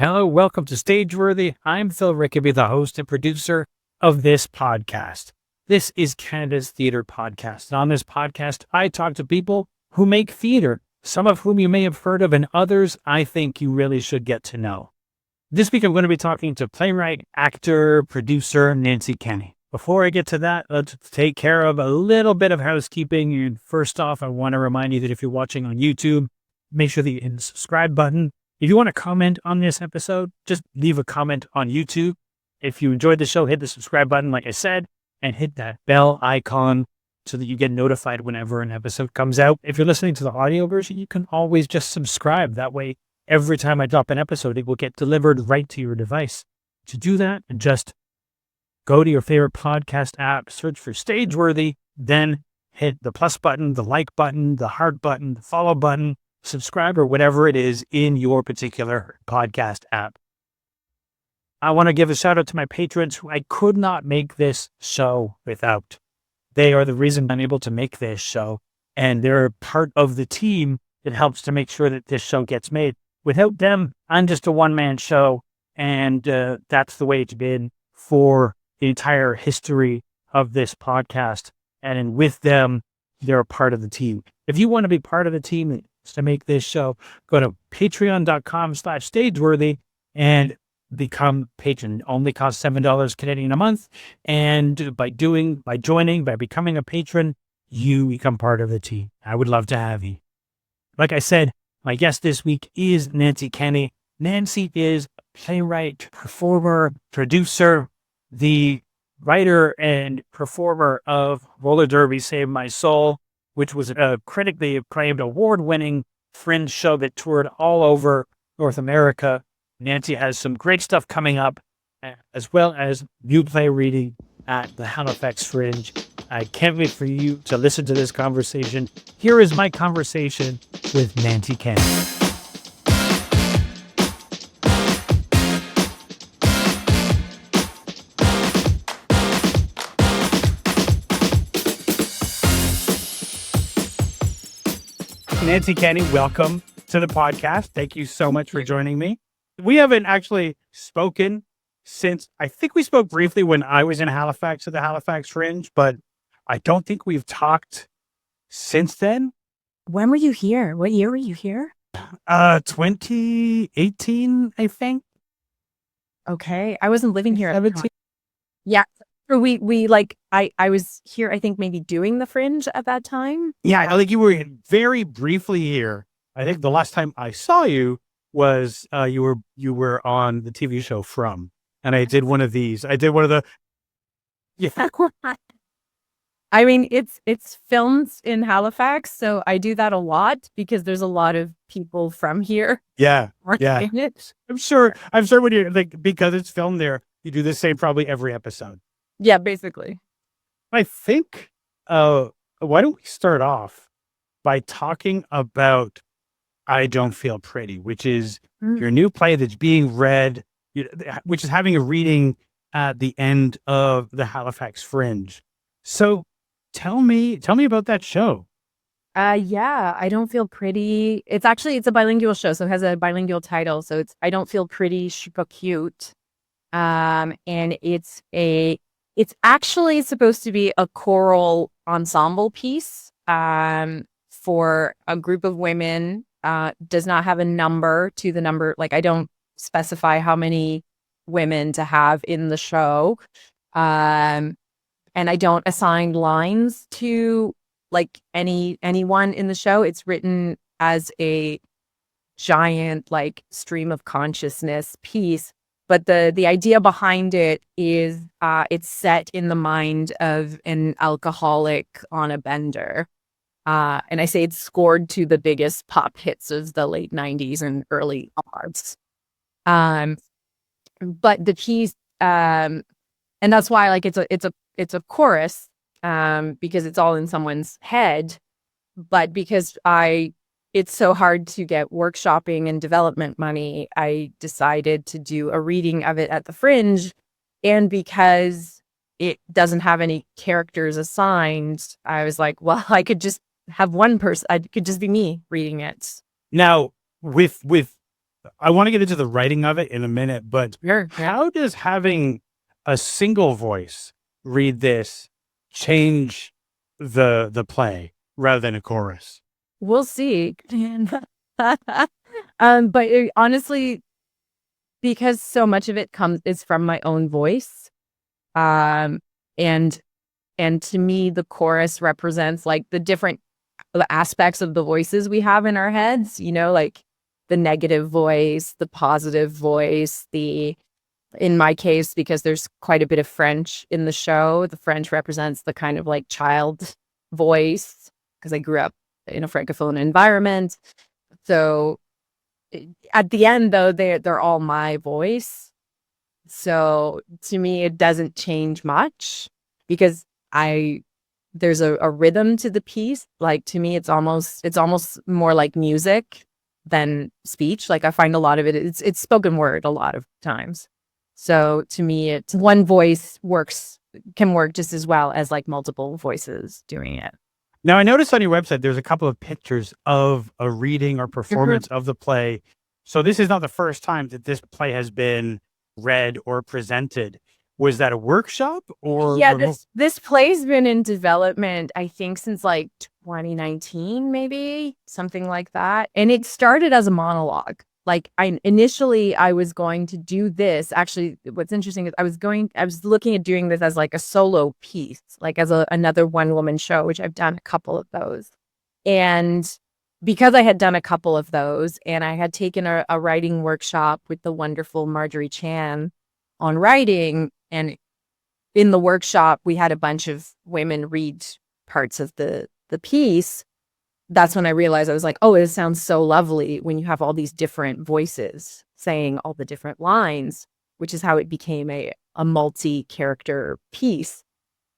Hello, welcome to Stageworthy. I'm Phil Rickaby, the host and producer of this podcast. This is Canada's theater podcast. And on this podcast, I talk to people who make theater, some of whom you may have heard of, and others I think you really should get to know. This week, I'm going to be talking to playwright, actor, producer, Nancy Kenny. Before I get to that, let's take care of a little bit of housekeeping. And first off, I want to remind you that if you're watching on YouTube, make sure that you hit the subscribe button. If you want to comment on this episode, just leave a comment on YouTube. If you enjoyed the show, hit the subscribe button, like I said, and hit that bell icon so that you get notified whenever an episode comes out. If you're listening to the audio version, you can always just subscribe. That way, every time I drop an episode, it will get delivered right to your device. To do that, just go to your favorite podcast app, search for Stageworthy, then hit the plus button, the like button, the heart button, the follow button, subscribe, or whatever it is in your particular podcast app. I want to give a shout out to my patrons who I could not make this show without. They are the reason I'm able to make this show, and they're part of the team that helps to make sure that this show gets made. Without them, I'm just a one-man show, and that's the way it's been for the entire history of this podcast. And with them, they're a part of the team. If you want to be part of the team to make this show, go to patreon.com/stageworthy and become patron. It only costs $7 Canadian a month. And by becoming a patron, you become part of the team. I would love to have you. Like I said, my guest this week is Nancy Kenny. Nancy is a playwright, performer, producer, the writer and performer of Roller Derby Saved My Soul, which was a critically acclaimed, award-winning fringe show that toured all over North America. Nancy has some great stuff coming up, as well as new play reading at the Halifax Fringe. I can't wait for you to listen to this conversation. Here is my conversation with Nancy Kenny. Nancy Kenny, welcome to the podcast. Thank you so much for joining me. We haven't actually spoken since, I think we spoke briefly when I was in Halifax at the Halifax Fringe, but I don't think we've talked since then. When were you here? What year were you here? 2018, I think. Okay. I wasn't living here at the 17. time. Yeah. I was here, I think maybe doing the Fringe at that time. Yeah, I think you were very briefly here. I think the last time I saw you was you were on the TV show From, and I did one of these. I did one of the. Yeah. I mean, it's filmed in Halifax, so I do that a lot because there's a lot of people from here. Yeah. In it. I'm sure when you're because it's filmed there, you do the same probably every episode. Yeah, basically. I think, why don't we start off by talking about I Don't Feel Pretty, which is your new play that's being read, which is having a reading at the end of the Halifax Fringe. So tell me about that show. Yeah, I Don't Feel Pretty. It's a bilingual show, so it has a bilingual title. So it's I Don't Feel Pretty, Je suis pas cute. And it's actually supposed to be a choral ensemble piece for a group of women. Does not have a number to the number. Like, I don't specify how many women to have in the show. And I don't assign lines to like anyone in the show. It's written as a giant like stream of consciousness piece. But the idea behind it is it's set in the mind of an alcoholic on a bender. And I say it's scored to the biggest pop hits of the late 90s and early aughts. But the piece, and that's why like it's a chorus because it's all in someone's head. But because it's so hard to get workshopping and development money, I decided to do a reading of it at the Fringe. And because it doesn't have any characters assigned, I was like, well, I could just have one person. I could just be me reading it. Now, with I want to get into the writing of it in a minute, but Sure. how does having a single voice read this change the play rather than a chorus? We'll see. But honestly, because so much of it is from my own voice, um, and to me, the chorus represents like the different aspects of the voices we have in our heads. Like the negative voice, the positive voice, in my case, because there's quite a bit of French in the show, the French represents the kind of like child voice because I grew up in a Francophone environment. So at the end, though, they're all my voice. So to me, it doesn't change much because there's a rhythm to the piece. Like to me, it's almost more like music than speech. Like I find a lot of it's spoken word a lot of times. So to me, it's one voice can work just as well as like multiple voices doing it. Now, I noticed on your website there's a couple of pictures of a reading or performance of the play. So this is not the first time that this play has been read or presented. Was that a workshop or? Yeah, this play's been in development, I think, since like 2019, maybe something like that. And it started as a monologue. Like I was going to do this. Actually, what's interesting is I was looking at doing this as like a solo piece, like as another one woman show, which I've done a couple of those. And because I had done a couple of those and I had taken a writing workshop with the wonderful Marjorie Chan on writing, and in the workshop, we had a bunch of women read parts of the piece. That's when I realized I was like, oh, it sounds so lovely when you have all these different voices saying all the different lines, which is how it became a multi-character piece.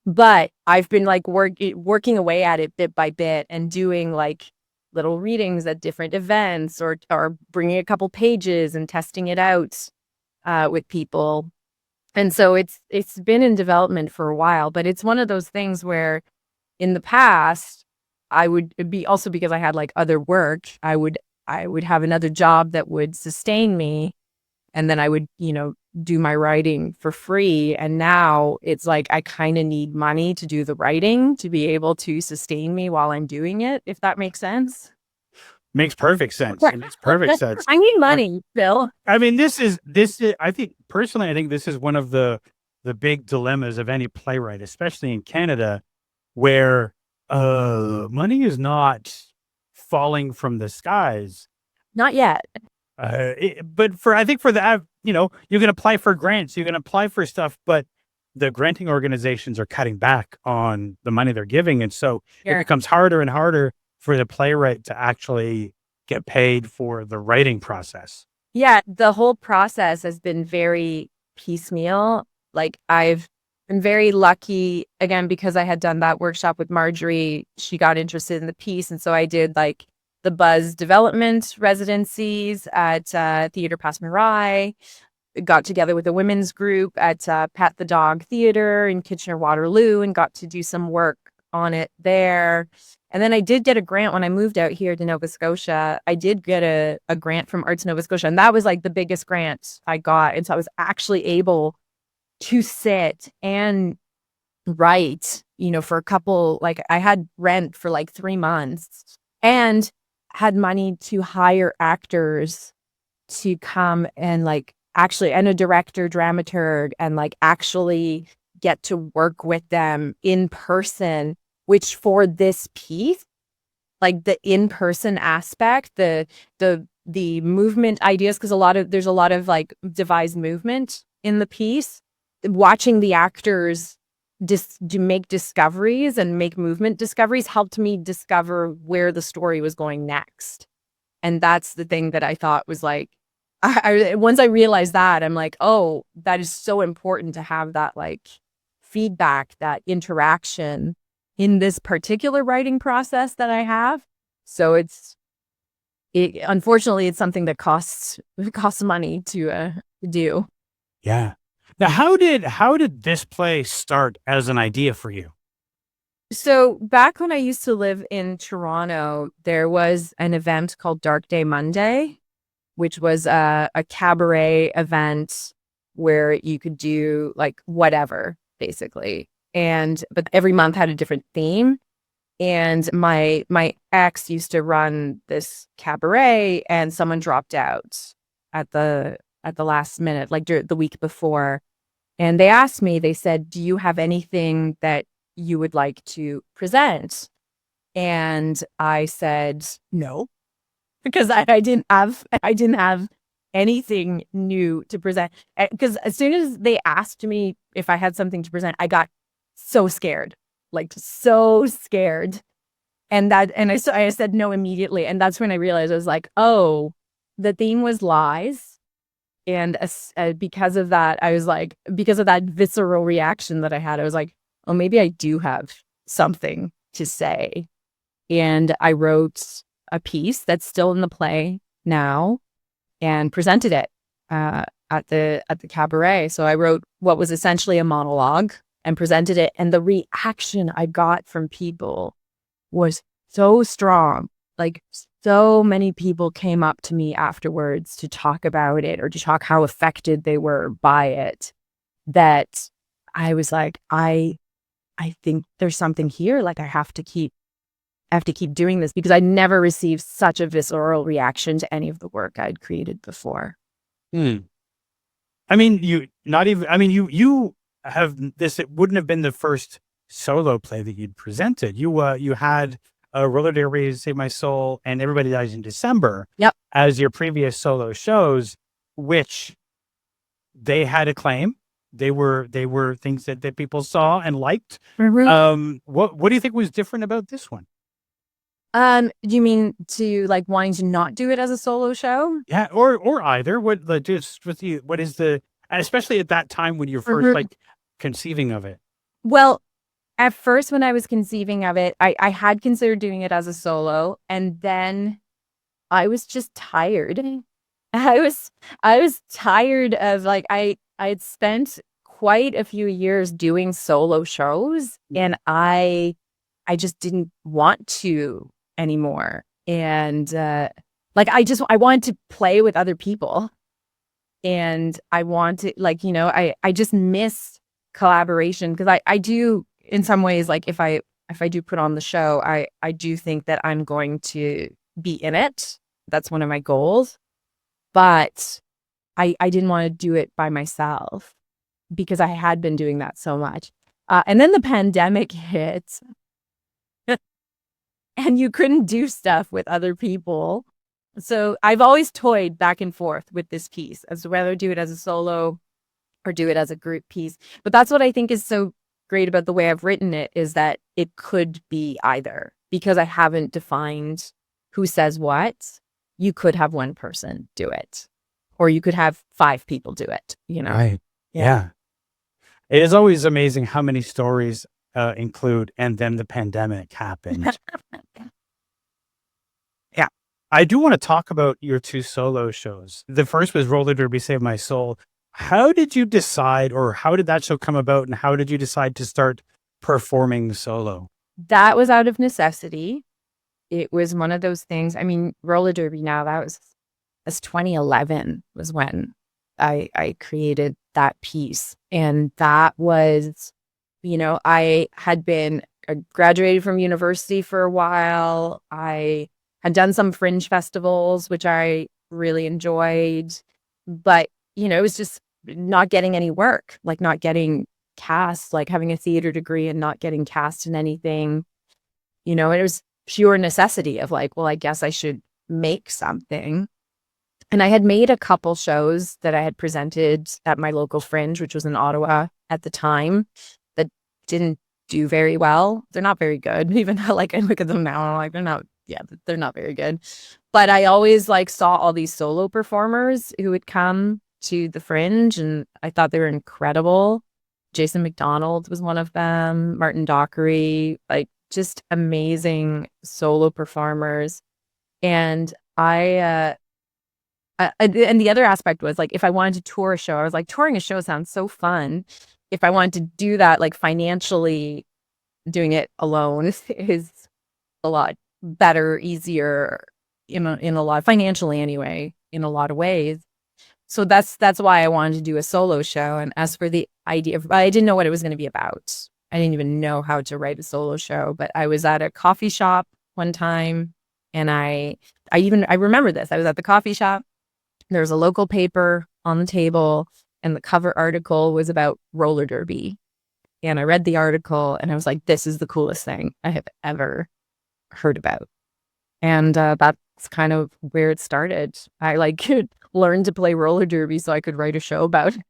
But I've been like working away at it bit by bit and doing like little readings at different events or bringing a couple pages and testing it out with people. And so it's been in development for a while, but it's one of those things where in the past, I would be also because I had like other work, I would have another job that would sustain me. And then I would, do my writing for free. And now it's like I kind of need money to do the writing to be able to sustain me while I'm doing it, if that makes sense. Makes perfect sense. It makes perfect sense. I need money, Phil. I mean, this is, I think personally, I think this is one of the big dilemmas of any playwright, especially in Canada, where money is not falling from the skies. Not yet. But I think for the, you can apply for grants, you can apply for stuff, but the granting organizations are cutting back on the money they're giving. And so it becomes harder and harder for the playwright to actually get paid for the writing process. Yeah, the whole process has been very piecemeal. Like I've been very lucky, again, because I had done that workshop with Marjorie. She got interested in the piece. And so I did like the Buzz development residencies at Theatre Passe Muraille, got together with a women's group at Pat the Dog Theatre in Kitchener-Waterloo and got to do some work on it there. And then I did get a grant when I moved out here to Nova Scotia. I did get a grant from Arts Nova Scotia, and that was like the biggest grant I got. And so I was actually able to sit and write, for a couple, like I had rent for like 3 months and had money to hire actors to come and like actually, and a director, dramaturg, and like actually get to work with them in person, which for this piece, like the in-person aspect, the movement ideas, because there's a lot of like devised movement in the piece. Watching the actors make discoveries and make movement discoveries helped me discover where the story was going next. And that's the thing that I thought was like, once I realized that, I'm like, oh, that is so important to have that like feedback, that interaction in this particular writing process that I have. So unfortunately, it's something that costs money to do. Yeah. Now, how did this play start as an idea for you? So back when I used to live in Toronto, there was an event called Dark Day Monday. which was a cabaret event where you could do like whatever, basically. But every month had a different theme. And my ex used to run this cabaret, and someone dropped out at the last minute, like the week before. And they asked me, they said, "Do you have anything that you would like to present?" And I said no, because I didn't have anything new to present. Because as soon as they asked me if I had something to present, I got so scared, like so scared. And I said no immediately. And that's when I realized, I was like, oh, the theme was lies. And because of that, because of that visceral reaction that I had, I was like, oh, maybe I do have something to say. And I wrote a piece that's still in the play now and presented it at the cabaret. So I wrote what was essentially a monologue and presented it. And the reaction I got from people was so strong. Like, so many people came up to me afterwards to talk about it or to talk how affected they were by it, that I was like, I think there's something here. Like, I have to keep doing this, because I never received such a visceral reaction to any of the work I'd created before. I mean, you have this. It wouldn't have been the first solo play that you'd presented. You had Roller Derby, Save My Soul, and Everybody Dies in December. Yep. As your previous solo shows, which they had acclaim. They were things that people saw and liked. Mm-hmm. What do you think was different about this one? Do you mean to like wanting to not do it as a solo show? Yeah, or either. What is the, especially at that time when you're first like conceiving of it? Well, at first when I was conceiving of it, I had considered doing it as a solo, and then I was just tired. I was tired of, like, I had spent quite a few years doing solo shows, and I just didn't want to anymore. And like, I wanted to play with other people, and I wanted, like, I just miss collaboration, because I do, in some ways, like, if I do put on the show, I do think that I'm going to be in it. That's one of my goals. But I didn't want to do it by myself, because I had been doing that so much. And then the pandemic hit, and you couldn't do stuff with other people. So I've always toyed back and forth with this piece as to whether do it as a solo or do it as a group piece. But that's what I think is so great about the way I've written it, is that it could be either, because I haven't defined who says what. You could have one person do it, or you could have 5 people do it, Right. Yeah. It is always amazing how many stories include, and then the pandemic happened. Yeah. I do want to talk about your 2 solo shows. The first was Roller Derby, Save My Soul. How did you decide, or how did that show come about, and how did you decide to start performing solo? That was out of necessity. It was one of those things. I mean, Roller Derby now, that's 2011 was when I created that piece. And that was, I graduated from university for a while. I had done some fringe festivals, which I really enjoyed. But, it was just not getting any work, like not getting cast, like having a theater degree and not getting cast in anything. And it was pure necessity of like, well, I guess I should make something. And I had made a couple shows that I had presented at my local fringe, which was in Ottawa at the time, that didn't do very well. They're not very good. Even though, like, I look at them now and I'm like, they're not very good. But I always like saw all these solo performers who would come to the fringe, and I thought they were incredible. Jason McDonald was one of them, Martin Dockery, like, just amazing solo performers. And and the other aspect was, like, if I wanted to tour a show, I was like, touring a show sounds so fun. If I wanted to do that, like, financially, doing it alone is a lot better, easier, in a lot, financially anyway, in a lot of ways. So that's why I wanted to do a solo show. And as for the idea of, I didn't know what it was going to be about. I didn't even know how to write a solo show, but I was at a coffee shop one time, and I remember this. I was at the coffee shop. There was a local paper on the table, and the cover article was about roller derby. And I read the article, and I was like, this is the coolest thing I have ever heard about. And that's kind of where it started. I learned to play roller derby so I could write a show about it.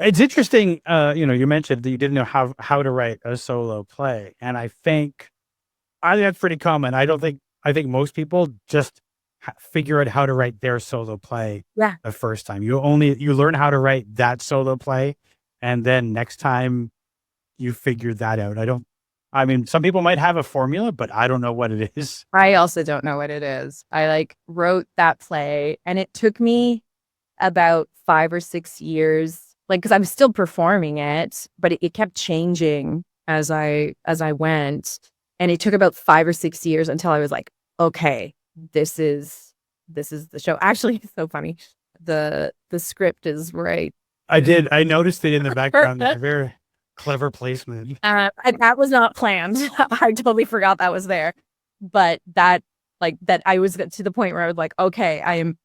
It's interesting, you mentioned that you didn't know how to write a solo play, and I think that's pretty common. I think most people just figure out how to write their solo play Yeah. the first time. You learn how to write that solo play, and then next time you figure that out. Some people might have a formula, but I don't know what it is. I also don't know what it is. I wrote that play, and it took me about 5 or 6 years, because I was still performing it, but it kept changing as I went. And it took about 5 or 6 years until I was like, okay, this is the show. Actually, it's so funny. The script is right. I noticed it in the background. Very clever placement. That was not planned. I totally forgot that was there. But that I was to the point where I was like, okay, I am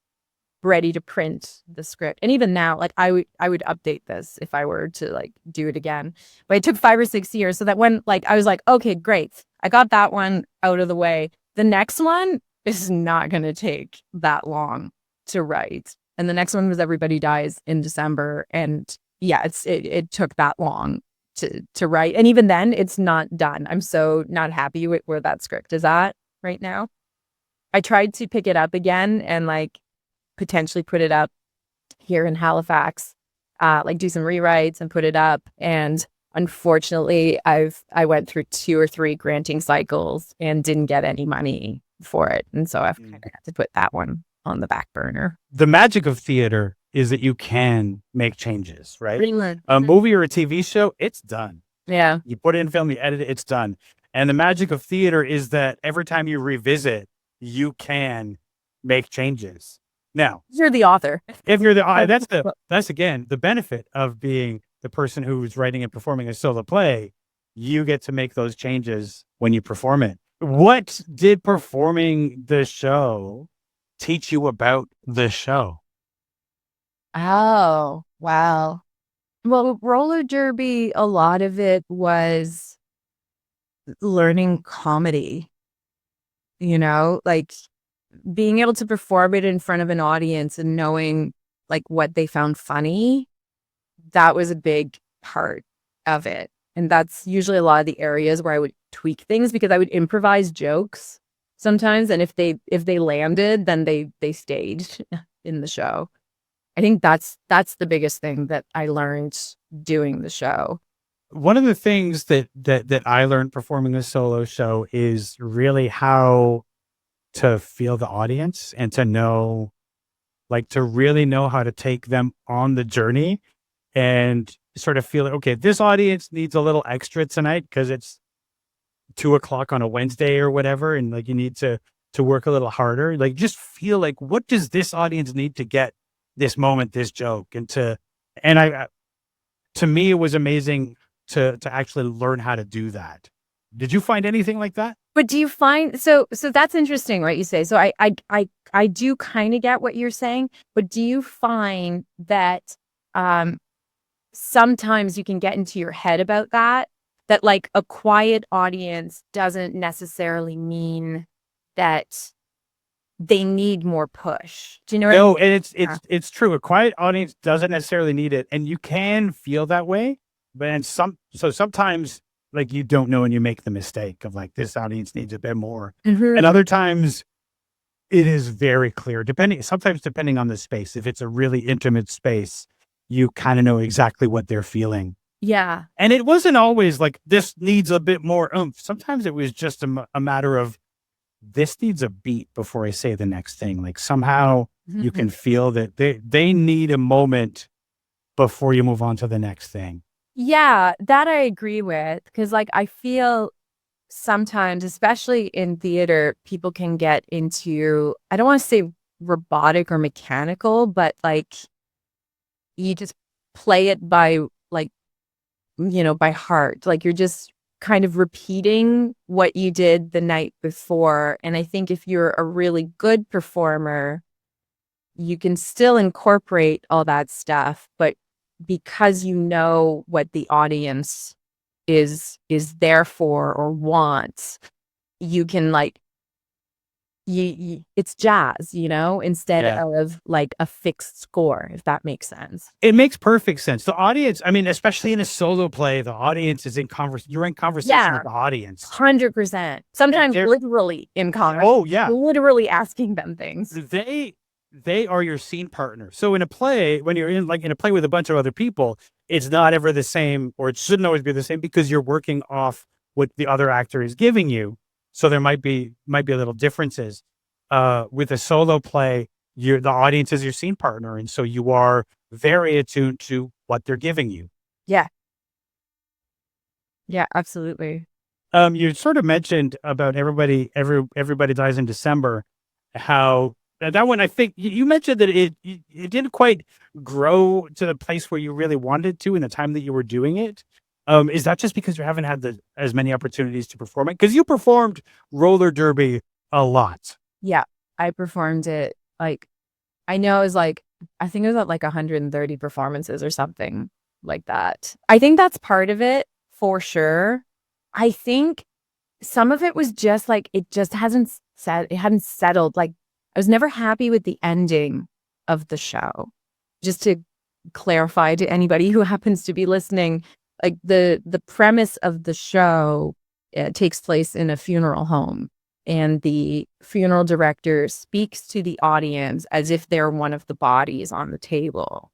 ready to print the script. And even now, I would update this if I were to do it again. But it took 5 or 6 years, so that when I was like, okay, great, I got that one out of the way. The next one is not going to take that long to write. And the next one was Everybody Dies in December. And yeah, it took that long to write. And even then, it's not done. I'm so not happy with where that script is at right now. I tried to pick it up again and potentially put it up here in Halifax, do some rewrites and put it up. And unfortunately, I went through 2 or 3 granting cycles and didn't get any money for it. And so I've kind of had to put that one on the back burner. The magic of theater is that you can make changes, right? Really? A movie or a TV show, it's done. Yeah. You put it in film, you edit it, it's done. And the magic of theater is that every time you revisit, you can make changes. Now, you're the author. If you're that's again the benefit of being the person who's writing and performing a solo play. You get to make those changes when you perform it. What did performing the show teach you about the show? Oh, wow. Well, roller derby, a lot of it was learning comedy, being able to perform it in front of an audience and knowing what they found funny. That was a big part of it. And that's usually a lot of the areas where I would tweak things, because I would improvise jokes sometimes. And if they landed, then they stayed in the show. I think that's the biggest thing that I learned doing the show. One of the things that I learned performing a solo show is really how to feel the audience and to know, to really know how to take them on the journey and sort of feel okay, this audience needs a little extra tonight because it's 2:00 on a Wednesday or whatever. And you need to work a little harder. Just feel what does this audience need to get this moment, this joke? To me, it was amazing to actually learn how to do that. Did you find anything like that? But do you find, so that's interesting what you say. So I do kind of get what you're saying, but do you find that sometimes you can get into your head about that a quiet audience doesn't necessarily mean that they need more push? Do you know what I mean? And it's true. A quiet audience doesn't necessarily need it. And you can feel that way, but sometimes you don't know and you make the mistake of this audience needs a bit more. Mm-hmm. And other times it is very clear, depending on the space. If it's a really intimate space, you kind of know exactly what they're feeling. Yeah. And it wasn't always this needs a bit more oomph. Sometimes it was just a matter of this needs a beat before I say the next thing. Somehow you can feel that they need a moment before you move on to the next thing. Yeah, that I agree with, because I feel sometimes, especially in theater, people can get into, I don't want to say robotic or mechanical, but like you just play it by like, by heart. Like you're just kind of repeating what you did the night before. And I think if you're a really good performer, you can still incorporate all that stuff, but because you know what the audience is there for or wants, you can like it's jazz, instead Yeah. of like a fixed score, if that makes sense. It makes perfect sense. The audience, I mean, especially in a solo play, the audience is in you're in conversation Yeah, with the audience. 100%. And Sometimes literally in conversation, oh yeah, literally asking them things. they are your scene partner. So in a play, when you're in a play with a bunch of other people, it's not ever the same, or it shouldn't always be the same, because you're working off what the other actor is giving you. So there might be a little differences. With a solo play, the audience is your scene partner, and so you are very attuned to what they're giving you. Yeah. Yeah, absolutely. You sort of mentioned about everybody dies in December. How that one, I think you mentioned that it didn't quite grow to the place where you really wanted to in the time that you were doing it. Is that just because you haven't had as many opportunities to perform it? Because you performed roller derby a lot. Yeah. I performed it like, I know it was like, I think it was at like 130 performances or something like that. I think that's part of it for sure. I think some of it was just like, it just it hadn't settled. Like I was never happy with the ending of the show. Just to clarify to anybody who happens to be listening, like the premise of the show takes place in a funeral home, and the funeral director speaks to the audience as if they're one of the bodies on the table.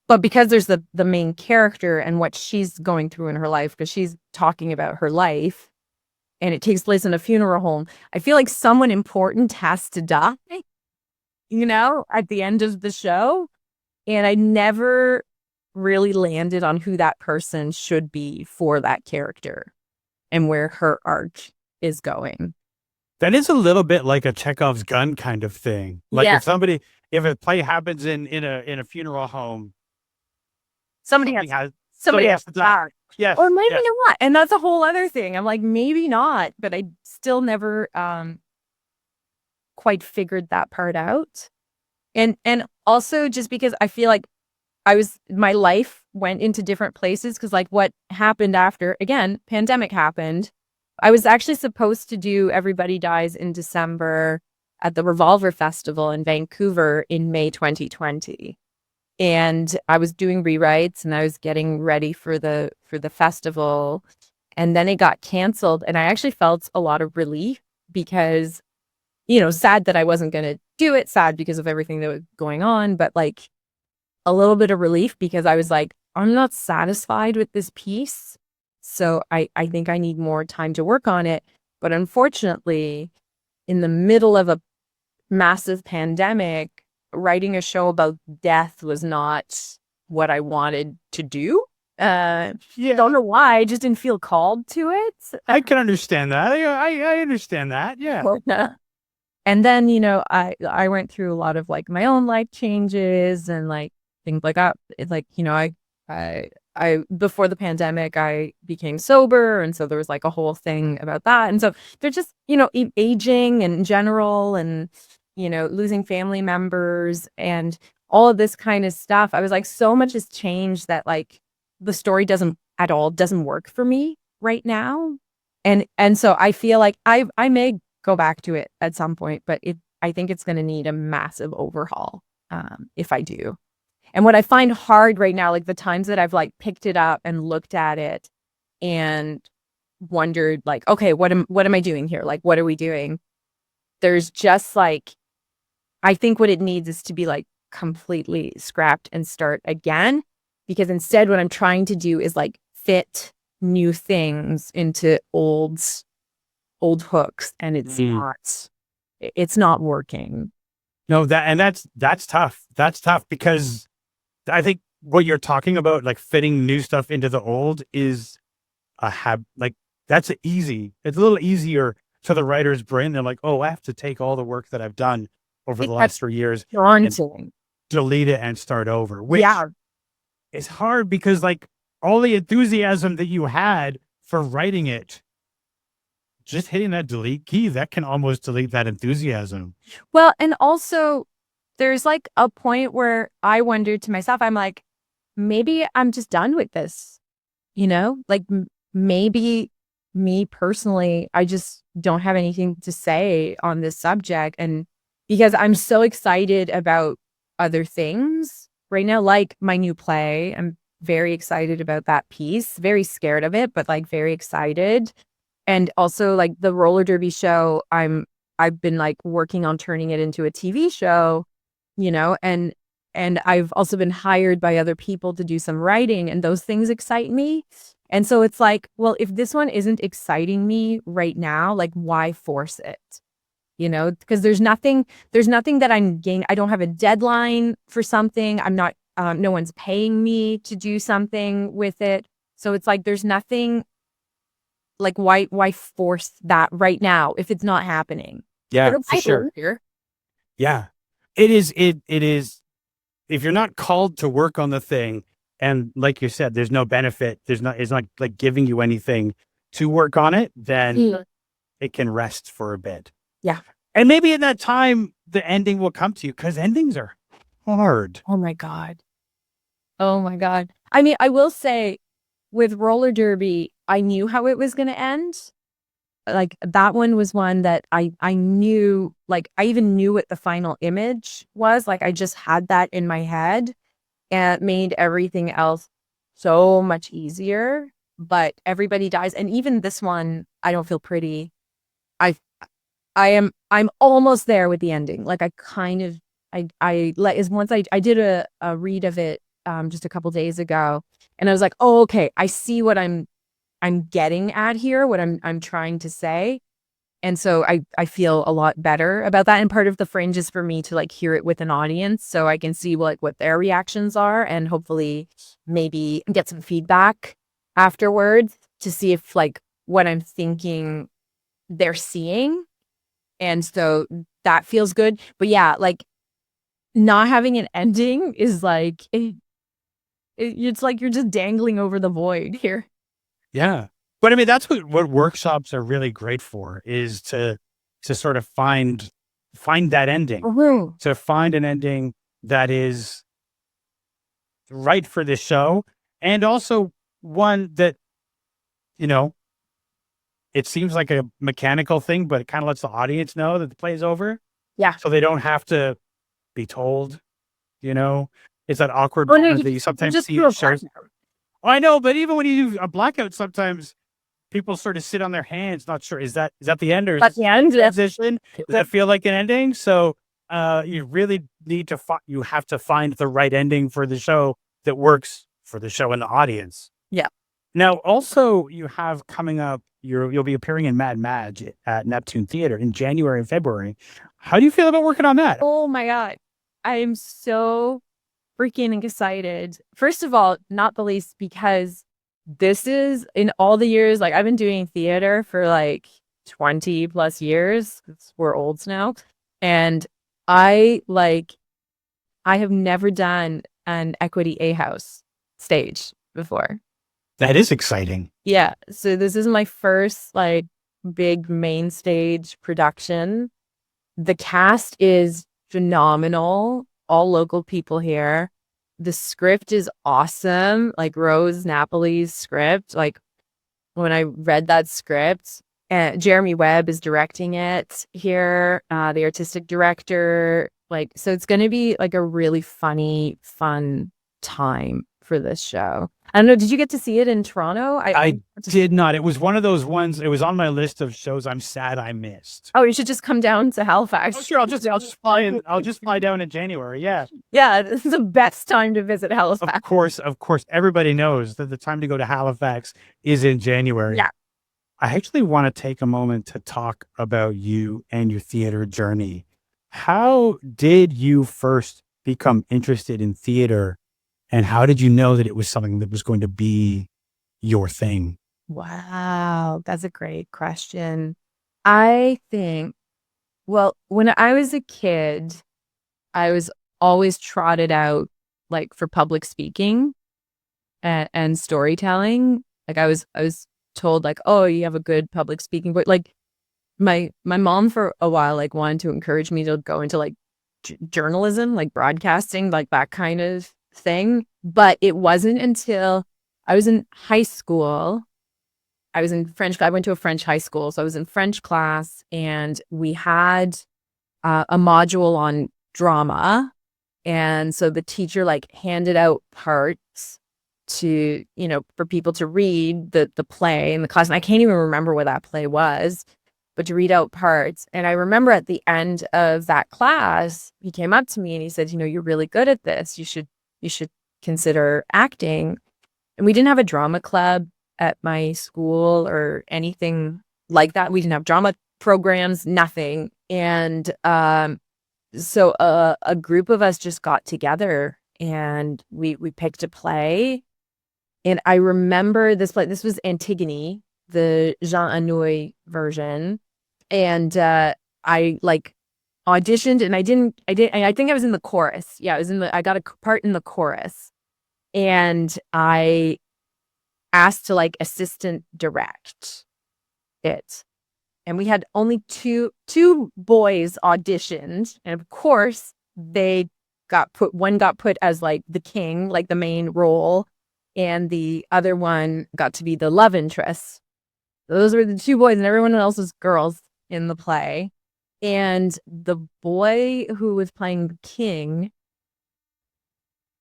But because there's the main character and what she's going through in her life, because she's talking about her life, and it takes place in a funeral home, I feel like someone important has to die, at the end of the show. And I never really landed on who that person should be for that character and where her arc is going. That is a little bit like a Chekhov's gun kind of thing. Like Yeah. if a play happens in a funeral home, Somebody somebody has has to to die. die. Yes, Or maybe yes. not. And that's a whole other thing. I'm like, maybe not, but I still never quite figured that part out. And also just because I feel like my life went into different places, because like what happened after, again, pandemic happened. I was actually supposed to do Everybody Dies in December at the Revolver Festival in Vancouver in May 2020. And I was doing rewrites and I was getting ready for the festival. And then it got canceled. And I actually felt a lot of relief because, sad that I wasn't going to do it, sad because of everything that was going on, but like a little bit of relief because I was like, I'm not satisfied with this piece. So I think I need more time to work on it. But unfortunately, in the middle of a massive pandemic, writing a show about death was not what I wanted to do. Don't know why. I just didn't feel called to it. I can understand that. I understand that. Yeah. And then, I went through a lot of like my own life changes and like things like that. It's like, I before the pandemic, I became sober. And so there was like a whole thing about that. And so they're just, aging in general and, losing family members and all of this kind of stuff. I was like, so much has changed that like the story doesn't work for me right now. And so I feel like I may go back to it at some point, but I think it's going to need a massive overhaul if I do. And what I find hard right now, like the times that I've like picked it up and looked at it and wondered like, okay, what am I doing here? Like, what are we doing? There's just like, I think what it needs is to be like completely scrapped and start again, because instead what I'm trying to do is like fit new things into old hooks, and it's not working. No, that's tough. That's tough because I think what you're talking about, like fitting new stuff into the old, is like that's easy. It's a little easier to the writer's brain. They're like, oh, I have to take all the work that I've done over the last 3 years and daunting. delete it and start over, which Yeah. is hard because like all the enthusiasm that you had for writing it, just hitting that delete key, that can almost delete that enthusiasm. Well, and also there's like a point where I wondered to myself, I'm like, maybe I'm just done with this, like maybe me personally, I just don't have anything to say on this subject. And because I'm so excited about other things right now, like my new play, I'm very excited about that piece, very scared of it, but like very excited. And also like the roller derby show, I've been like working on turning it into a TV show, and I've also been hired by other people to do some writing, and those things excite me. And so it's like, well, if this one isn't exciting me right now, like why force it? Because there's nothing that I'm gaining. I don't have a deadline for something. I'm not, no one's paying me to do something with it. So it's like, there's nothing like, why force that right now if it's not happening? Yeah, for sure. Here. Yeah, it is. It is. If you're not called to work on the thing, and like you said, there's no benefit, it's not like giving you anything to work on it, then it can rest for a bit. Yeah. And maybe in that time, the ending will come to you because endings are hard. Oh my God. Oh my God. I mean, I will say with roller derby, I knew how it was going to end. Like that one was one that I knew, like I even knew what the final image was. Like I just had that in my head, and it made everything else so much easier. But everybody dies. And even this one, I don't feel pretty. I'm almost there with the ending. Like I kind of, I like is once I did a read of it just a couple days ago, and I was like, oh, okay, I see what I'm getting at here, what I'm trying to say. And so I feel a lot better about that. And part of the Fringe is for me to like hear it with an audience so I can see like what their reactions are and hopefully maybe get some feedback afterwards to see if like what I'm thinking they're seeing. And so that feels good. But yeah, like not having an ending is like, it's like you're just dangling over the void here. Yeah. But I mean, that's what workshops are really great for, is to sort of find that ending, to find an ending that is right for this show. And also one that, it seems like a mechanical thing, but it kind of lets the audience know that the play is over. Yeah. So they don't have to be told, it's that awkward moment that you sometimes see in shows. Oh, I know, but even when you do a blackout, sometimes people sort of sit on their hands, not sure, is that the end or is the end transition? Does that feel like an ending? So you really need to you have to find the right ending for the show that works for the show and the audience. Yeah. Now, also, you have coming up, you'll be appearing in Mad Madge at Neptune Theatre in January and February. How do you feel about working on that? Oh my God. I am so freaking excited. First of all, not the least because this is in all the years, like I've been doing theater for like 20 plus years. We're olds now. And I have never done an Equity A House stage before. That is exciting. Yeah. So this is my first like big main stage production. The cast is phenomenal. All local people here. The script is awesome. Like Rose Napoli's script. Like when I read that script, Jeremy Webb is directing it here. The artistic director. Like, so it's going to be like a really funny, fun time for this show. I don't know. Did you get to see it in Toronto? I did not. It was one of those ones. It was on my list of shows I'm sad I missed. Oh, you should just come down to Halifax. Oh, sure. I'll just fly in. I'll just fly down in January. Yeah. Yeah, this is the best time to visit Halifax. Of course. Everybody knows that the time to go to Halifax is in January. Yeah. I actually want to take a moment to talk about you and your theater journey. How did you first become interested in theater? And how did you know that it was something that was going to be your thing? Wow, that's a great question. I think Well, when I was a kid, I was always trotted out like for public speaking and storytelling. Like I was told like, oh, you have a good public speaking, but like my mom for a while like wanted to encourage me to go into like journalism, like broadcasting, like that kind of thing. But it wasn't until I was in high school. I was in French. I went to a French high school, so I was in French class, and we had a module on drama. And so the teacher like handed out parts to, for people to read the play in the class. And I can't even remember what that play was, but to read out parts. And I remember at the end of that class, he came up to me and he said, you're really good at this. You should consider acting. And we didn't have a drama club at my school or anything like that. We didn't have drama programs, nothing. And so a group of us just got together and we picked a play. And I remember this play. This was Antigone, the Jean Anouilh version. And I like auditioned, and I think I was in the chorus. Yeah, I got a part in the chorus. And I asked to like assistant direct it. And we had only two boys auditioned, and of course one got put as like the king, like the main role, and the other one got to be the love interest. Those were the two boys, and everyone else was girls in the play. And the boy who was playing the king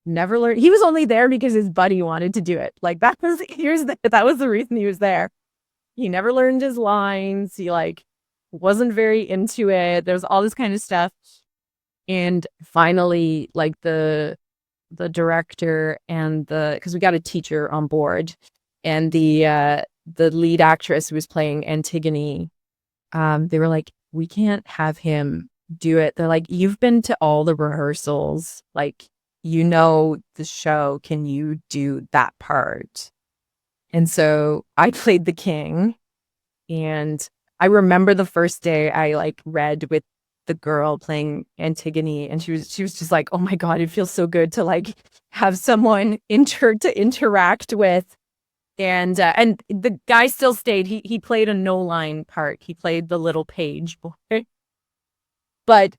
never learned. He was only there because his buddy wanted to do it. Like that was the reason he was there. He never learned his lines. He like wasn't very into it. There was all this kind of stuff. And finally, like the director and because we got a teacher on board, and the lead actress who was playing Antigone, they were like, we can't have him do it. They're like, you've been to all the rehearsals, like the show. Can you do that part? And so I played the king, and I remember the first day I like read with the girl playing Antigone, and she was just like, oh my God, it feels so good to like have someone to interact with. And the guy still stayed. He played a no line part. He played the little page boy. But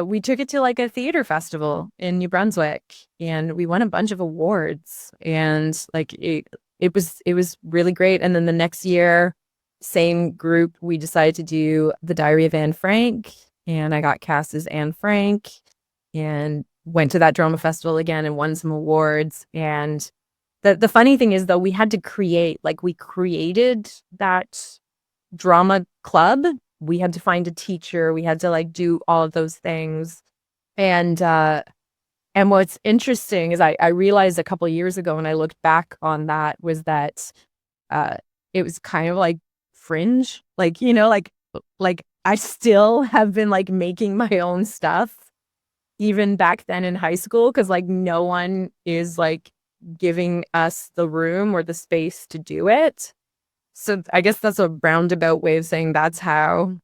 we took it to like a theater festival in New Brunswick, and we won a bunch of awards, and like it was really great. And then the next year, same group, we decided to do The Diary of Anne Frank, and I got cast as Anne Frank and went to that drama festival again and won some awards. And the funny thing is, though, we created that drama club. We had to find a teacher. We had to like do all of those things. And what's interesting is I realized a couple of years ago when I looked back on that was that it was kind of like fringe, like, like I still have been like making my own stuff even back then in high school, because like no one is like giving us the room or the space to do it. So I guess that's a roundabout way of saying that's how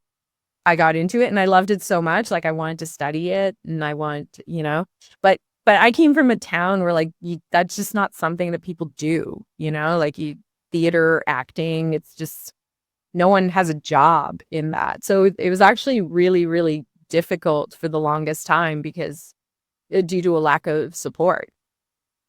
I got into it. And I loved it so much. Like I wanted to study it, and but I came from a town where like that's just not something that people do, like theater, acting. It's just, no one has a job in that. So it was actually really, really difficult for the longest time because due to a lack of support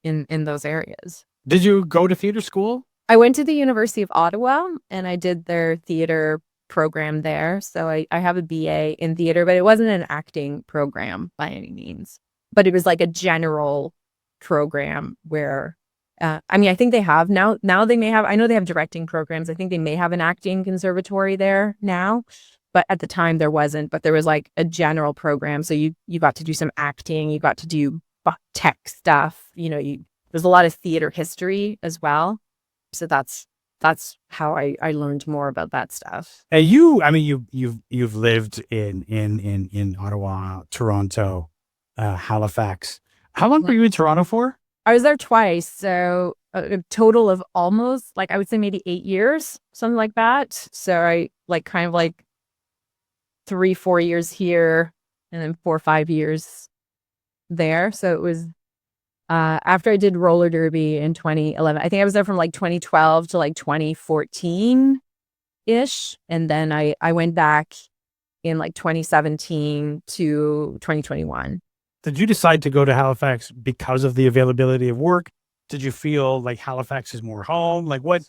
in those areas. Did you go to theater school? I went to the University of Ottawa, and I did their theater program there. So I have a BA in theater, but it wasn't an acting program by any means. But it was like a general program where, I think they have now they may have, I know they have directing programs. I think they may have an acting conservatory there now, but at the time there wasn't. But there was like a general program. So you got to do some acting, you got to do tech stuff, there's a lot of theater history as well. So that's how I learned more about that stuff. And you've lived in Ottawa, Toronto, Halifax. How long were you in Toronto for? I was there twice, so a total of almost, like, I would say maybe 8 years, something like that. So I like kind of like 3-4 years here and then 4 or 5 years there. So it was after I did roller derby in 2011. I think I was there from like 2012 to like 2014 ish, and then I went back in like 2017 to 2021. Did you decide to go to Halifax because of the availability of work? Did you feel like Halifax is more home? Like what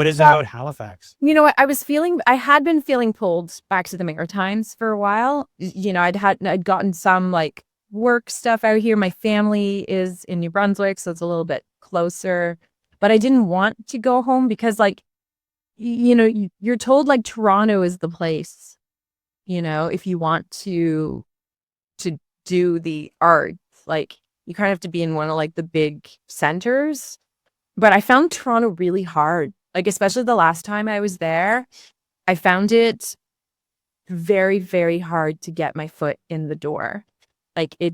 is it about Halifax? You know what? I had been feeling pulled back to the Maritimes for a while. You know, I'd gotten some like work stuff out here. My family is in New Brunswick, so it's a little bit closer. But I didn't want to go home because like, you know, you're told like Toronto is the place, you know, if you want to do the arts, like you kind of have to be in one of like the big centers. But I found Toronto really hard. Like, especially the last time I was there, I found it very, very hard to get my foot in the door. Like and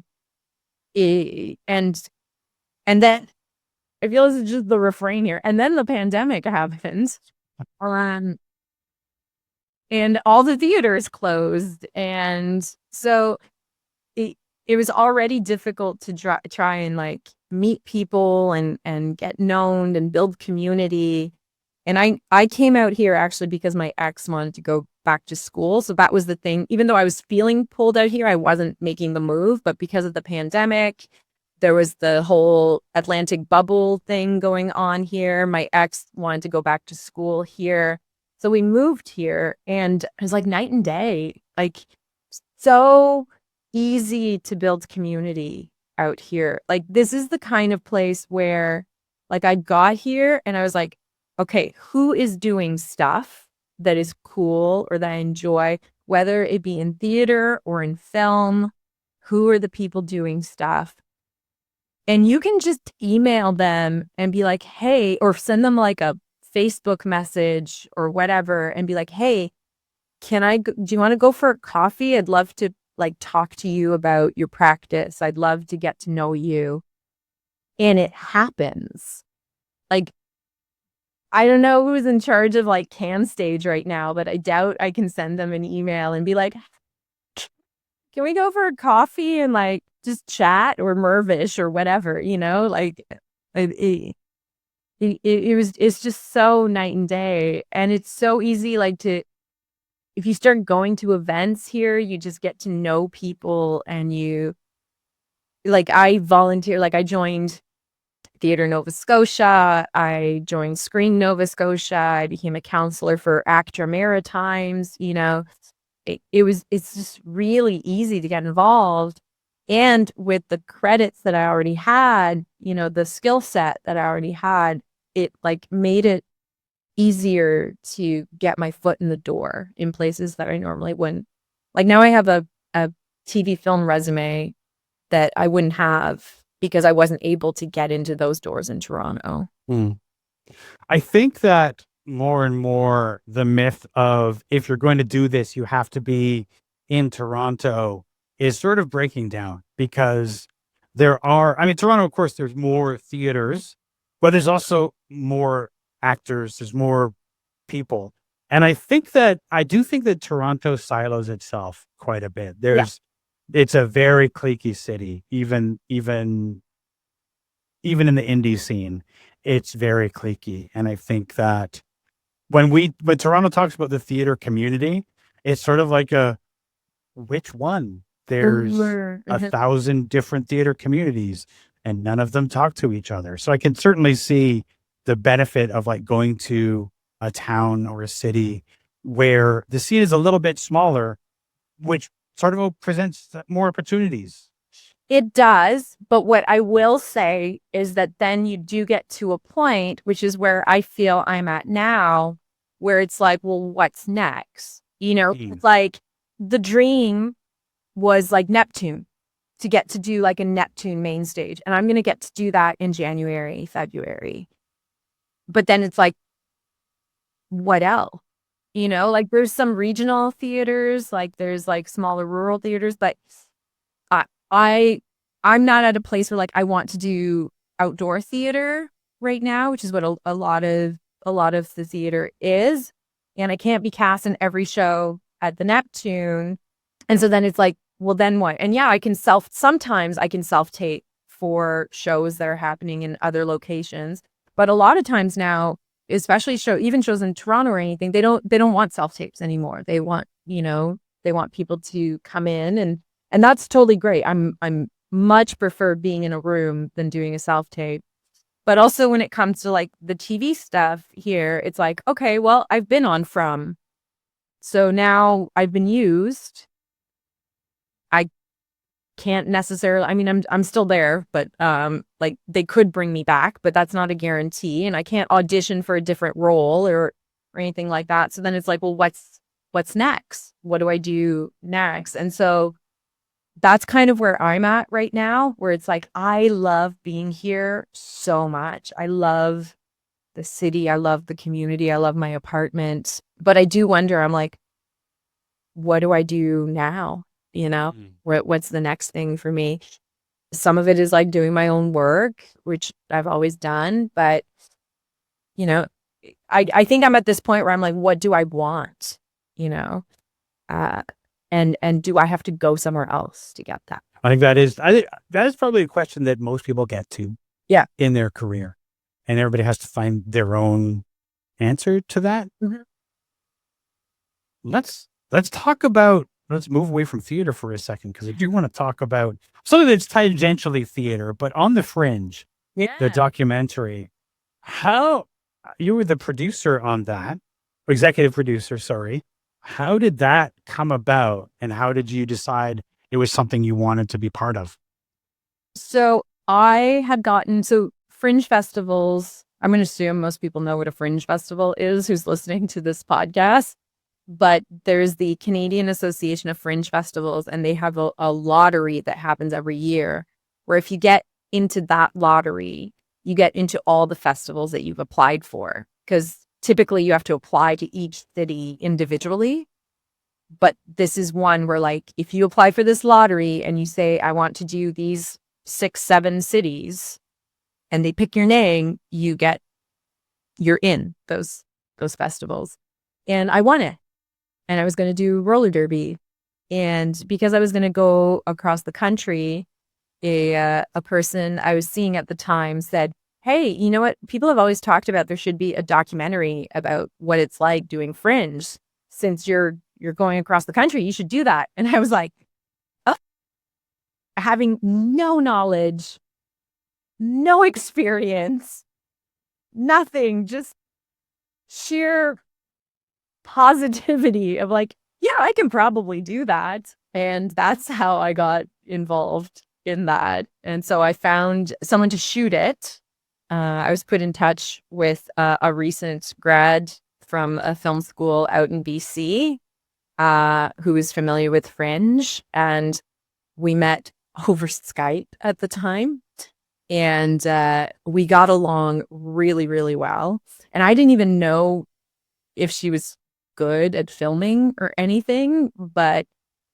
then I feel this is just the refrain here. And then the pandemic happened. Um, and all the theaters closed. And so it was already difficult to try and like meet people and get known and build community. And I came out here actually because my ex wanted to go back to school. So that was the thing. Even though I was feeling pulled out here, I wasn't making the move. But because of the pandemic, there was the whole Atlantic bubble thing going on here. My ex wanted to go back to school here. So we moved here and it was like night and day. Like so easy to build community out here. Like this is the kind of place where like I got here and I was like, okay, who is doing stuff that is cool or that I enjoy, whether it be in theater or in film? Who are the people doing stuff? And you can just email them and be like, hey, or send them like a Facebook message or whatever and be like, hey, do you want to go for a coffee? I'd love to like talk to you about your practice. I'd love to get to know you. And it happens. Like, I don't know who's in charge of like Cam Stage right now, but I doubt I can send them an email and be like, can we go for a coffee and like just chat or Mervish or whatever, you know, like it's just so night and day. And it's so easy, like if you start going to events here, you just get to know people and I volunteer, like I joined Theatre Nova Scotia. I joined Screen Nova Scotia. I became a counselor for Actor Maritimes. You know, it's just really easy to get involved. And with the credits that I already had, you know, the skill set that I already had, it like made it easier to get my foot in the door in places that I normally wouldn't. Like now I have a TV film resume that I wouldn't have because I wasn't able to get into those doors in Toronto. I think that more and more the myth of if you're going to do this, you have to be in Toronto is sort of breaking down because Toronto, of course, there's more theaters, but there's also more actors, there's more people. And I do think that Toronto silos itself quite a bit. It's a very cliquey city, even in the indie scene, it's very cliquey. And I think that when Toronto talks about the theater community, it's sort of like which one? There's 1,000 different theater communities and none of them talk to each other. So I can certainly see the benefit of like going to a town or a city where the scene is a little bit smaller, which sort of presents more opportunities. It does. But what I will say is that then you do get to a point, which is where I feel I'm at now, where it's like, well, what's next? You know, it's like the dream was like Neptune, to get to do like a Neptune main stage. And I'm going to get to do that in January, February. But then it's like, what else? You know, like there's some regional theaters, like there's like smaller rural theaters, but I'm not at a place where like I want to do outdoor theater right now, which is what a lot of the theater is. And I can't be cast in every show at the Neptune. And so then it's like, well, then what? And yeah, sometimes I can self-tape for shows that are happening in other locations. But a lot of times now, especially even shows in Toronto or anything, they don't want self-tapes anymore. They want, they want people to come in, and that's totally great. I'm much prefer being in a room than doing a self-tape. But also when it comes to like the TV stuff here, it's like, okay, well, I've been on From. So now I've been used. I can't necessarily, I mean, I'm still there, but like they could bring me back, but that's not a guarantee. And I can't audition for a different role or anything like that. So then it's like, well, what's next? What do I do next? And so that's kind of where I'm at right now, where it's like, I love being here so much. I love the city. I love the community. I love my apartment. But I do wonder, I'm like, what do I do now? What's the next thing for me? Some of it is like doing my own work, which I've always done. But, I think I'm at this point where I'm like, what do I want? And do I have to go somewhere else to get that? I think that is probably a question that most people get to in their career. And everybody has to find their own answer to that. Mm-hmm. Let's move away from theater for a second, because I do want to talk about something that's tangentially theater, but on the Fringe, the documentary. How you were the producer on that, executive producer, sorry. How did that come about, and how did you decide it was something you wanted to be part of? So Fringe festivals, I'm going to assume most people know what a Fringe festival is who's listening to this podcast. But there's the Canadian Association of Fringe Festivals, and they have a lottery that happens every year, where if you get into that lottery, you get into all the festivals that you've applied for. Because typically you have to apply to each city individually. But this is one where, like, if you apply for this lottery and you say, I want to do these 6, 7 cities, and they pick your name, you're in those festivals. And I won it. And I was going to do roller derby. And because I was going to go across the country, a person I was seeing at the time said, hey, you know what? People have always talked about there should be a documentary about what it's like doing Fringe. Since you're going across the country, you should do that. And I was like, oh, having no knowledge, no experience, nothing, just sheer positivity of like, yeah, I can probably do that. And that's how I got involved in that. And so I found someone to shoot it. I was put in touch with a recent grad from a film school out in BC who was familiar with Fringe. And we met over Skype at the time. And we got along really, really well. And I didn't even know if she was good at filming or anything, but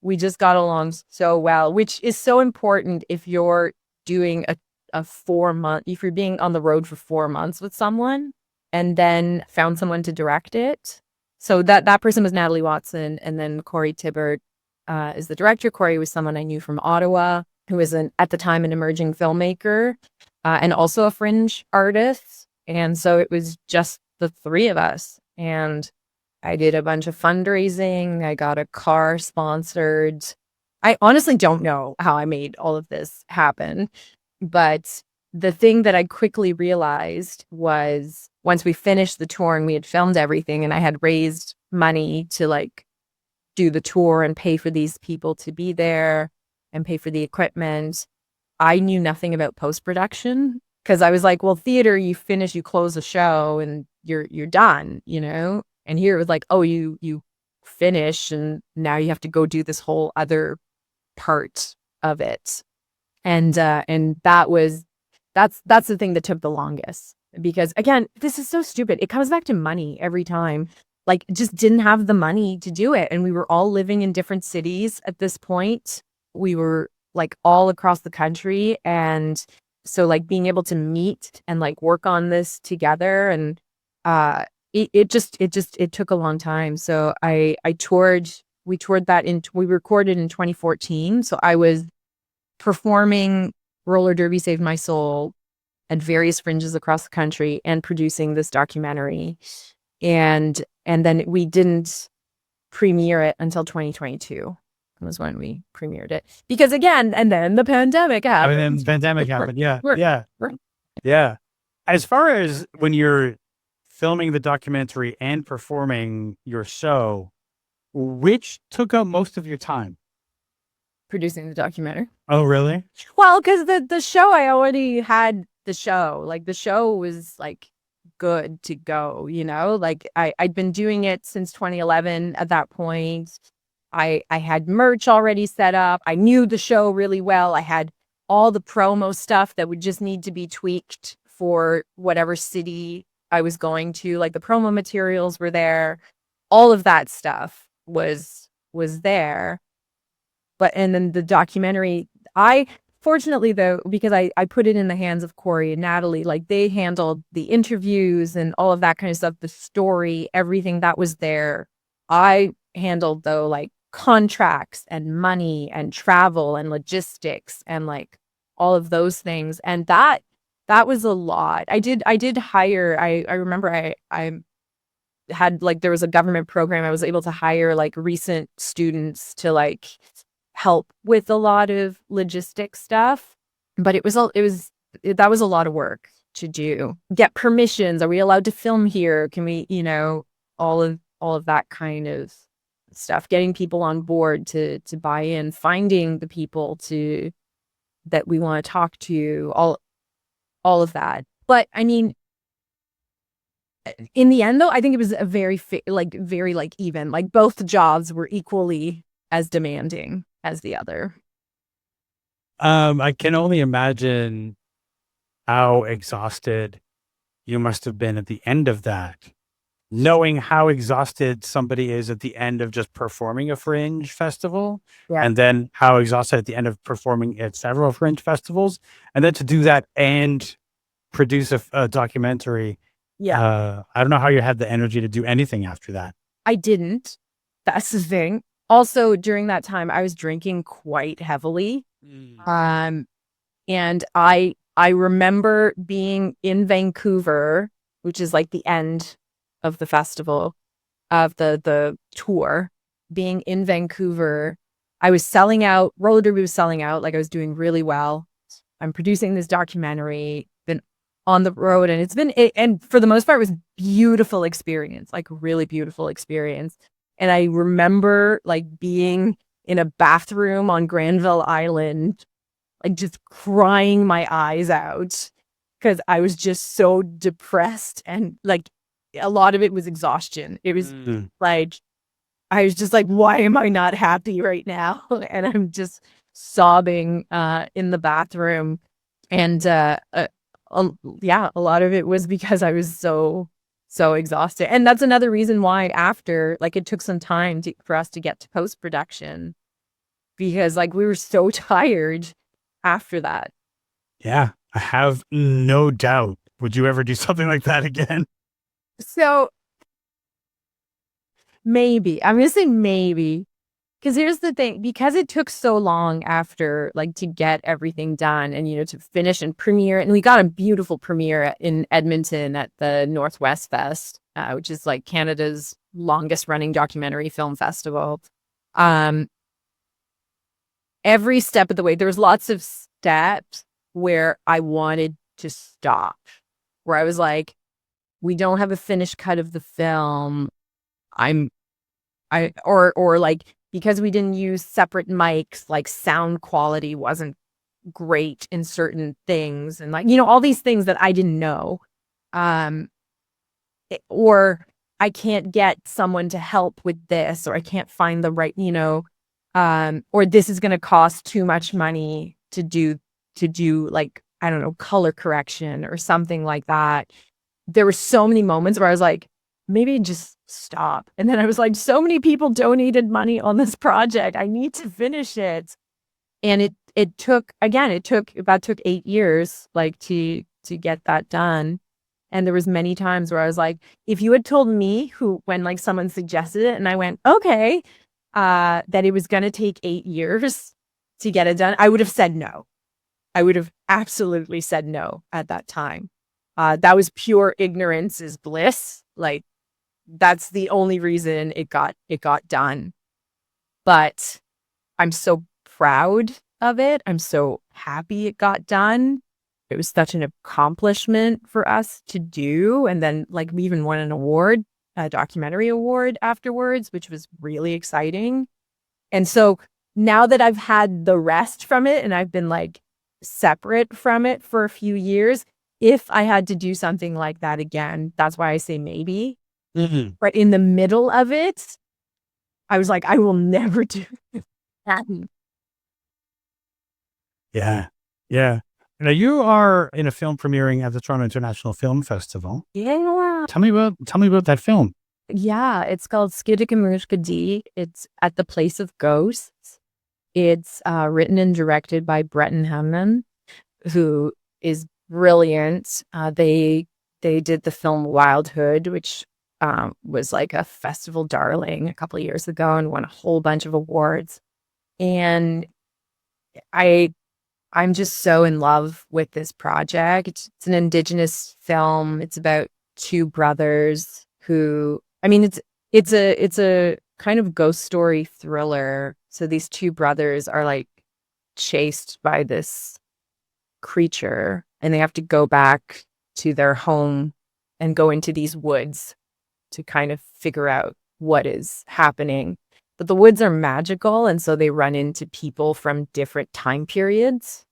we just got along so well, which is so important if you're doing a 4-month, if you're being on the road for 4 months with someone and then found someone to direct it. So that person was Natalie Watson, and then Corey Tibbert is the director. Corey was someone I knew from Ottawa, who was at the time an emerging filmmaker and also a Fringe artist. And so it was just the 3 of us. And I did a bunch of fundraising. I got a car sponsored. I honestly don't know how I made all of this happen. But the thing that I quickly realized was once we finished the tour and we had filmed everything and I had raised money to like do the tour and pay for these people to be there and pay for the equipment, I knew nothing about post-production because I was like, well, theater, you finish, you close a show and you're done, And here it was like, oh, you finish and now you have to go do this whole other part of it. And that's the thing that took the longest, because again, this is so stupid. It comes back to money every time. Like, just didn't have the money to do it. And we were all living in different cities at this point. We were like all across the country. And so like being able to meet and like work on this together, and it took a long time. So I toured we toured that we recorded in 2014. So I was performing Roller Derby Saved My Soul at various fringes across the country and producing this documentary. And then we didn't premiere it until 2022 was when we premiered it. Because again, and then the pandemic happened. And then the pandemic happened. Yeah. Yeah. As far as when you're filming the documentary and performing your show, which took up most of your time? Producing the documentary. Oh, really? Well, because the show, I already had the show. Like the show was like good to go, you know? Like I'd been doing it since 2011 at that point. I had merch already set up. I knew the show really well. I had all the promo stuff that would just need to be tweaked for whatever city I was going to. Like the promo materials were there. All of that stuff was there. And then the documentary, fortunately though, because I put it in the hands of Corey and Natalie, like they handled the interviews and all of that kind of stuff, the story, everything that was there. I handled though, like contracts and money and travel and logistics and like all of those things. And that was a lot. I did hire, I remember I had like, there was a government program. I was able to hire like recent students to like help with a lot of logistic stuff, but that was a lot of work to do. Get permissions. Are we allowed to film here? Can we, all of that kind of stuff, getting people on board to buy in, finding the people that we want to talk to, all of that. But I mean, in the end though, I think it was a very even, like both jobs were equally as demanding as the other. I can only imagine how exhausted you must have been at the end of that, knowing how exhausted somebody is at the end of just performing a fringe festival, and then how exhausted at the end of performing at several fringe festivals, and then to do that and produce a documentary. I don't know how you had the energy to do anything after that. I didn't. That's the thing. Also, during that time, I was drinking quite heavily. And I remember being in Vancouver, which is like the end of the festival, of the tour, being in Vancouver. I was selling out. Roller derby was selling out. Like I was doing really well. I'm producing this documentary, been on the road, and and for the most part, it was beautiful experience, like really beautiful experience. And I remember like being in a bathroom on Granville Island, like just crying my eyes out because I was just so depressed, and like a lot of it was exhaustion. It was like, I was just like, why am I not happy right now? And I'm just sobbing in the bathroom. And a lot of it was because I was so exhausted. And that's another reason why after, like, it took some time for us to get to post-production, because like we were so tired after that. Yeah, I have no doubt. Would you ever do something like that again? So maybe, I'm going to say maybe, because here's the thing, because it took so long after, like, to get everything done and, to finish and premiere. And we got a beautiful premiere in Edmonton at the Northwest Fest, which is like Canada's longest running documentary film festival. Every step of the way, there was lots of steps where I wanted to stop, where I was like, we don't have a finished cut of the film. Or like, because we didn't use separate mics, like sound quality wasn't great in certain things. And like, all these things that I didn't know. Or I can't get someone to help with this, or I can't find the right, or this is going to cost too much money to do like, I don't know, color correction or something like that. There were so many moments where I was like, maybe just stop. And then I was like, so many people donated money on this project. I need to finish it. And it took 8 years, like to get that done. And there was many times where I was like, if you had told me when like someone suggested it and I went, okay, that it was going to take 8 years to get it done, I would have said no. I would have absolutely said no at that time. That was pure ignorance is bliss. Like, that's the only reason it got done. But I'm so proud of it. I'm so happy it got done. It was such an accomplishment for us to do. And then, like, we even won an award, a documentary award afterwards, which was really exciting. And so now that I've had the rest from it and I've been like separate from it for a few years, if I had to do something like that again, that's why I say maybe. But in the middle of it, I was like, I will never do that. Yeah. Yeah. Now you are in a film premiering at the Toronto International Film Festival. Yeah. Tell me about that film. Yeah, it's called Skidikamushkadi. It's at the Place of Ghosts. It's written and directed by Breton Hamman, who is brilliant. They did the film Wildhood, which was like a festival darling a couple of years ago and won a whole bunch of awards. And I'm just so in love with this project. It's an Indigenous film. It's about two brothers who, I mean, it's a kind of ghost story thriller. So these two brothers are like chased by this creature and they have to go back to their home and go into these woods to kind of figure out what is happening. But the woods are magical, and so they run into people from different time periods.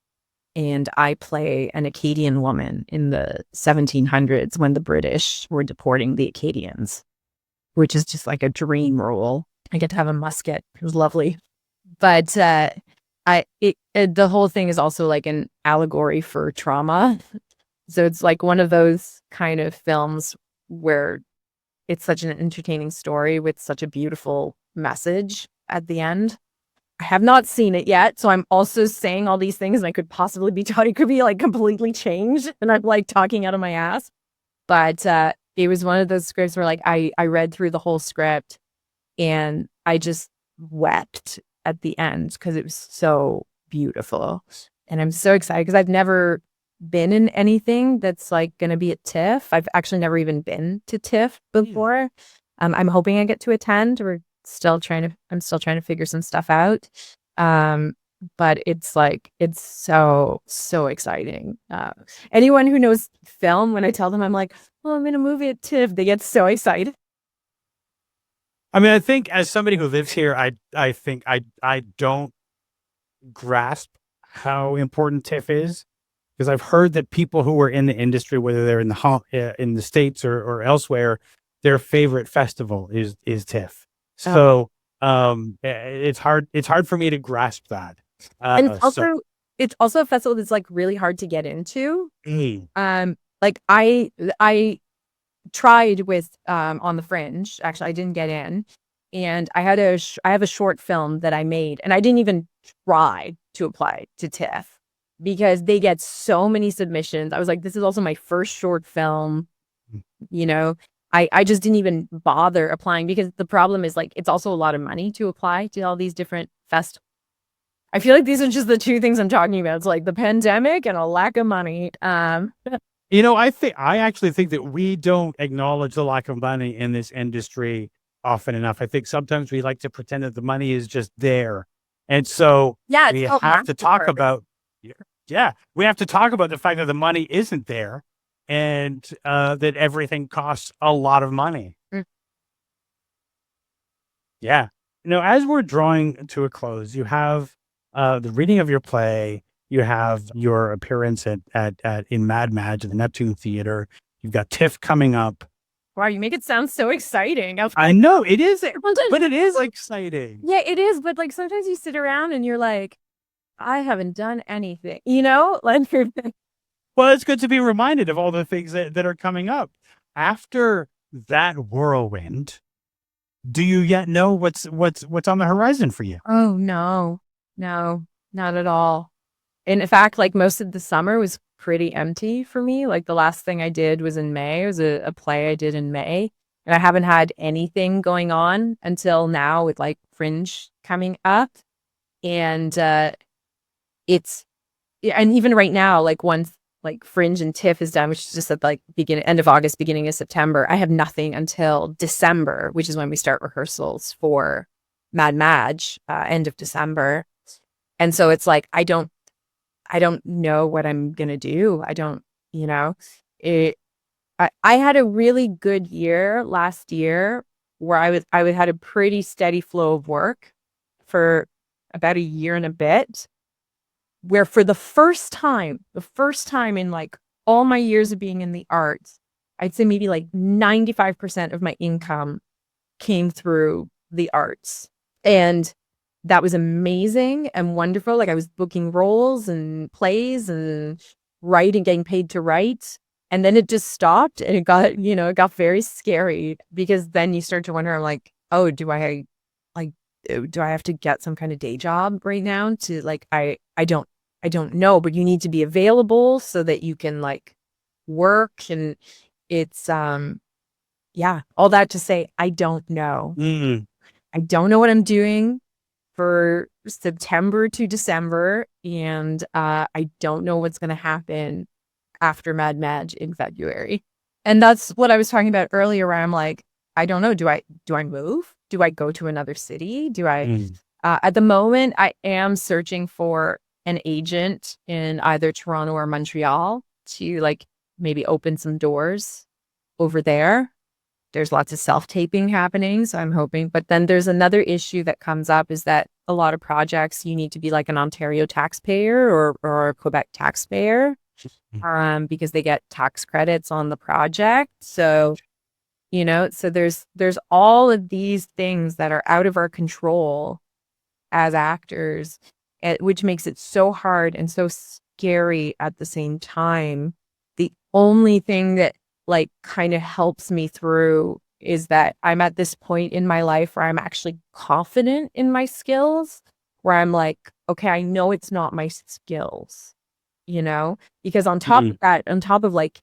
And I play an Acadian woman in the 1700s when the British were deporting the Acadians, which is just like a dream role. I get to have a musket. It was lovely. But the whole thing is also like an allegory for trauma. So it's like one of those kind of films where it's such an entertaining story with such a beautiful message at the end. I have not seen it yet, so I'm also saying all these things and I could possibly be it could be like completely changed and I'm like talking out of my ass. But it was one of those scripts where like I read through the whole script and I just wept at the end because it was so beautiful. And I'm so excited because I've never been in anything that's like going to be at TIFF. I've actually never even been to TIFF before. I'm hoping I get to attend. I'm still trying to figure some stuff out. But it's so exciting. Anyone who knows film, when I tell them I'm like, well, I'm in a movie at TIFF, they get so excited. I mean, I think as somebody who lives here, I think I don't grasp how important TIFF is. Because I've heard that people who are in the industry, whether they're in the States or elsewhere, their favorite festival is TIFF. So it's hard for me to grasp that. And it's also a festival that's like really hard to get into. Like I tried with on the Fringe. Actually, I didn't get in, and I have a short film that I made, and I didn't even try to apply to TIFF. Because they get so many submissions. I was like, this is also my first short film. You know, I just didn't even bother applying because the problem is like, it's also a lot of money to apply to all these different festivals. I feel like these are just the two things I'm talking about. It's like the pandemic and a lack of money. I actually think that we don't acknowledge the lack of money in this industry often enough. I think sometimes we like to pretend that the money is just there. And so we have to talk about we have to talk about the fact that the money isn't there and that everything costs a lot of money. Yeah. As we're drawing to a close, you have the reading of your play, you have your appearance in Mad Madge at the Neptune Theatre. You've got TIFF coming up. Wow, you make it sound so exciting. I know it is, but it is exciting. Yeah, it is. But like sometimes you sit around and you're like, I haven't done anything, like. Well, it's good to be reminded of all the things that are coming up after that whirlwind. Do you yet know what's on the horizon for you? Oh, no, not at all. In fact, like most of the summer was pretty empty for me. Like the last thing I did was in May. It was a play I did in May. And I haven't had anything going on until now with like Fringe coming up. And it's, and even right now, like once like Fringe and TIFF is done, which is just at like end of August, beginning of September, I have nothing until December, which is when we start rehearsals for Mad Madge, end of December. And so it's like, I don't know what I'm going to do. I don't, you know, I had a really good year last year where I had a pretty steady flow of work for about a year and a bit, where for the first time in like all my years of being in the arts, I'd say maybe like 95% of my income came through the arts. And that was amazing and wonderful. Like I was booking roles and plays and writing, getting paid to write. And then it just stopped and it got very scary, because then you start to wonder, like, oh, do I have to get some kind of day job right now to like, I don't know, but you need to be available so that you can like work. And it's, yeah, all that to say, I don't know. I don't know what I'm doing for September to December. And I don't know what's going to happen after Mad Madge in February. And that's what I was talking about earlier, where I'm like, I don't know. Do I move? Do I go to another city? Do I, at the moment, I am searching for an agent in either Toronto or Montreal to like maybe open some doors over there. There's lots of self-taping happening, so I'm hoping. But then there's another issue that comes up, is that a lot of projects, you need to be like an Ontario taxpayer or a Quebec taxpayer, because they get tax credits on the project. So, so there's all of these things that are out of our control as actors, which makes it so hard and so scary at the same time. The only thing that like kind of helps me through is that I'm at this point in my life where I'm actually confident in my skills, where I'm like, okay, I know it's not my skills, because on top of that, on top of like,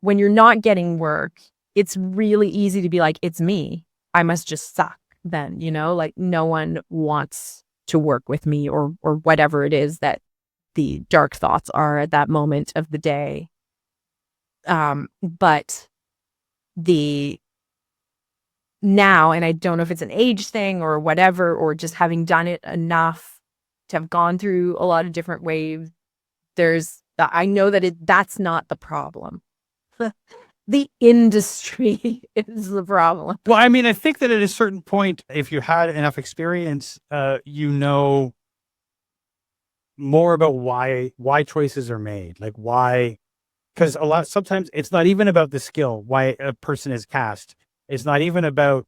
when you're not getting work, it's really easy to be like, it's me. I must just suck then, like no one wants to work with me or whatever it is that the dark thoughts are at that moment of the day. But now, and I don't know if it's an age thing or whatever, or just having done it enough to have gone through a lot of different waves, I know that that's not the problem. The industry is the problem. Well, I mean, I think that at a certain point, if you had enough experience, you know more about why choices are made, like why, because sometimes it's not even about the skill, why a person is cast. It's not about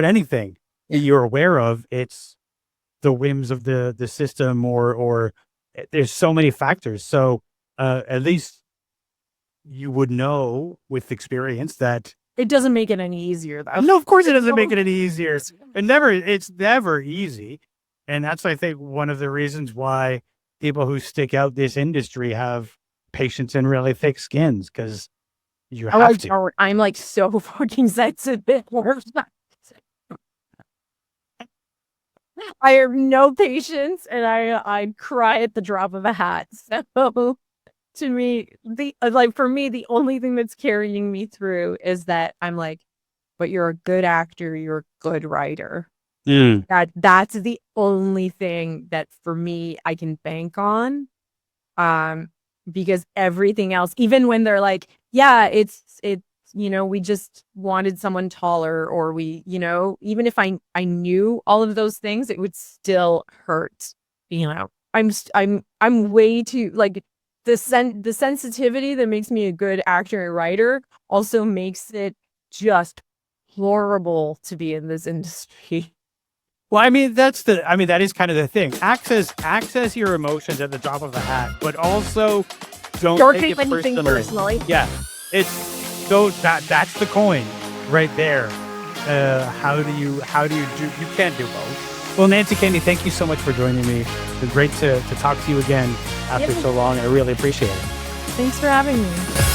anything you're aware of. It's the whims of the system, or there's so many factors. So at least you would know with experience that it doesn't make it any easier, though. No, of course it doesn't make it any easier. It's never easy. And that's, I think, one of the reasons why people who stick out this industry have patience and really thick skins, because you have to. I'm like so fucking sensitive. I have no patience, and I cry at the drop of a hat. So to me, for me, the only thing that's carrying me through is that I'm like, but you're a good actor, you're a good writer. That's the only thing that for me I can bank on. Because everything else, even when they're like, yeah, it's we just wanted someone taller, or we, even if I knew all of those things, it would still hurt. I'm way too like, the sensitivity that makes me a good actor and writer also makes it just horrible to be in this industry. Well, I mean, that is kind of the thing. Access your emotions at the drop of a hat, but also don't take it personally. Yeah, that's the coin right there. How do you can't do both. Well, Nancy Kennedy, thank you so much for joining me. It's been great to talk to you again after so long. I really appreciate it. Thanks for having me.